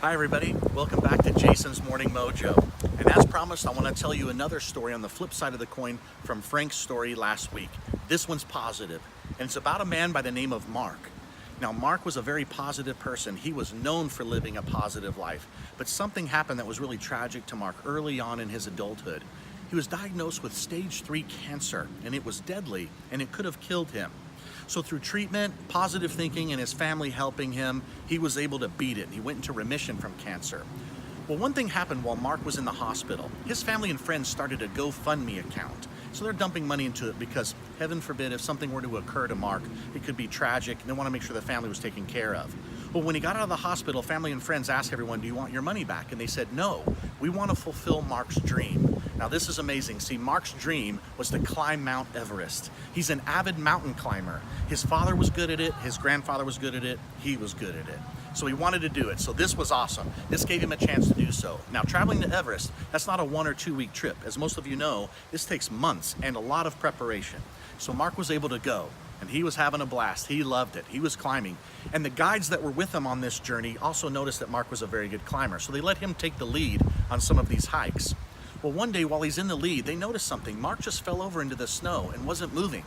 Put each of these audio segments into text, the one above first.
Hi everybody, welcome back to Jason's Morning Mojo. And as promised, I want to tell you another story on the flip side of the coin from Frank's story last week. This one's positive, and it's about a man by the name of Mark. Now, Mark was a very positive person. He was known for living a positive life, but something happened that was really tragic to Mark early on in his adulthood. He was diagnosed with stage 3 cancer, and it was deadly, and it could have killed him. So through treatment, positive thinking, and his family helping him, he was able to beat it. He went into remission from cancer. Well, one thing happened while Mark was in the hospital. His family and friends started a GoFundMe account. So they're dumping money into it because, heaven forbid, if something were to occur to Mark, it could be tragic, and they want to make sure the family was taken care of. Well, when he got out of the hospital, family and friends asked everyone, do you want your money back? And they said, no, we want to fulfill Mark's dream. Now, this is amazing. See, Mark's dream was to climb Mount Everest. He's an avid mountain climber. His father was good at it. His grandfather was good at it. He was good at it. So he wanted to do it. So this was awesome. This gave him a chance to do so. Now, traveling to Everest, that's not a 1 or 2 week trip. As most of you know, this takes months and a lot of preparation. So Mark was able to go, and he was having a blast. He loved it. He was climbing. And the guides that were with him on this journey also noticed that Mark was a very good climber. So they let him take the lead on some of these hikes. Well, one day while he's in the lead, they noticed something. Mark just fell over into the snow and wasn't moving.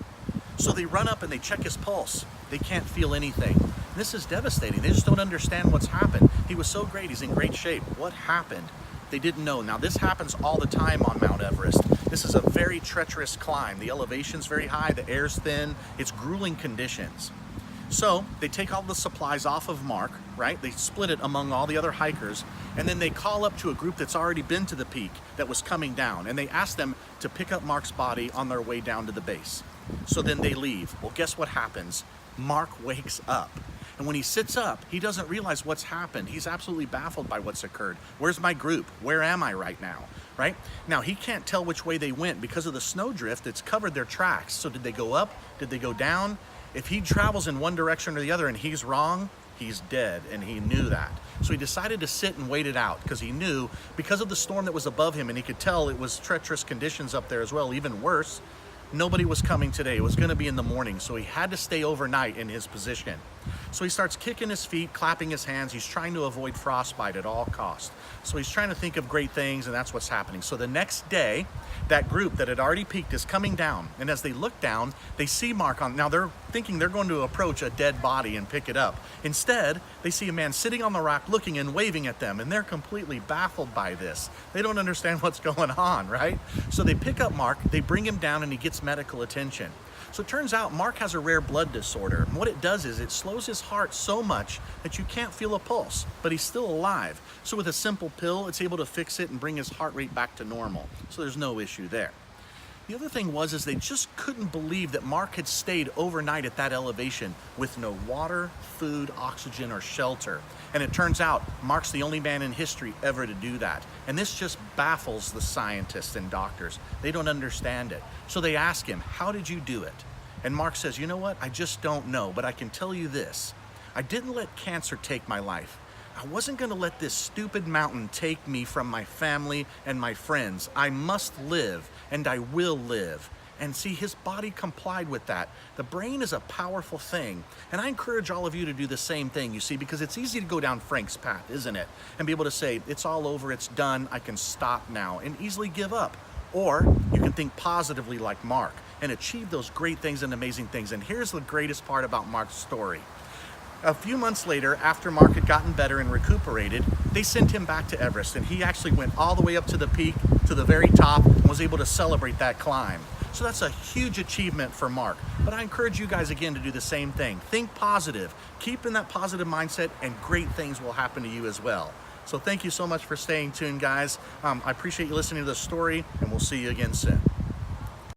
So they run up and they check his pulse. They can't feel anything. This is devastating. They just don't understand what's happened. He was so great. He's in great shape. What happened? They didn't know. Now, this happens all the time on Mount Everest. This is a very treacherous climb. The elevation's very high. The air's thin. It's grueling conditions. So they take all the supplies off of Mark, right? They split it among all the other hikers, and then they call up to a group that's already been to the peak that was coming down, and they ask them to pick up Mark's body on their way down to the base. So then they leave. Well, guess what happens? Mark wakes up. And when he sits up, he doesn't realize what's happened. He's absolutely baffled by what's occurred. Where's my group? Where am I right now? Right? Now, he can't tell which way they went because of the snowdrift that's covered their tracks. So did they go up? Did they go down? If he travels in one direction or the other and he's wrong, he's dead, and he knew that. So he decided to sit and wait it out because he knew, because of the storm that was above him, and he could tell it was treacherous conditions up there as well, even worse, nobody was coming today. It was going to be in the morning, so he had to stay overnight in his position. So he starts kicking his feet, clapping his hands. He's trying to avoid frostbite at all costs. So he's trying to think of great things, and that's what's happening. So the next day, that group that had already peaked is coming down, and as they look down, they see Mark on. Now they're thinking they're going to approach a dead body and pick it up. Instead, they see a man sitting on the rock looking and waving at them, and they're completely baffled by this. They don't understand what's going on, right? So they pick up Mark, they bring him down, and he gets medical attention. So it turns out Mark has a rare blood disorder. And what it does is it slows his heart so much that you can't feel a pulse, but he's still alive. So with a simple pill, it's able to fix it and bring his heart rate back to normal. So there's no issue there. The other thing was they just couldn't believe that Mark had stayed overnight at that elevation with no water, food, oxygen, or shelter. And it turns out Mark's the only man in history ever to do that. And this just baffles the scientists and doctors. They don't understand it. So they ask him, how did you do it? And Mark says, you know what? I just don't know, but I can tell you this. I didn't let cancer take my life. I wasn't going to let this stupid mountain take me from my family and my friends. I must live, and I will live. And see, his body complied with that. The brain is a powerful thing. And I encourage all of you to do the same thing, you see, because it's easy to go down Frank's path, isn't it? And be able to say, it's all over, it's done, I can stop now, and easily give up. Or you can think positively like Mark and achieve those great things and amazing things. And here's the greatest part about Mark's story. A few months later, after Mark had gotten better and recuperated, they sent him back to Everest, and he actually went all the way up to the peak, to the very top, and was able to celebrate that climb. So that's a huge achievement for Mark. But I encourage you guys again to do the same thing. Think positive, keep in that positive mindset, and great things will happen to you as well. So thank you so much for staying tuned, guys. I appreciate you listening to the story, and we'll see you again soon.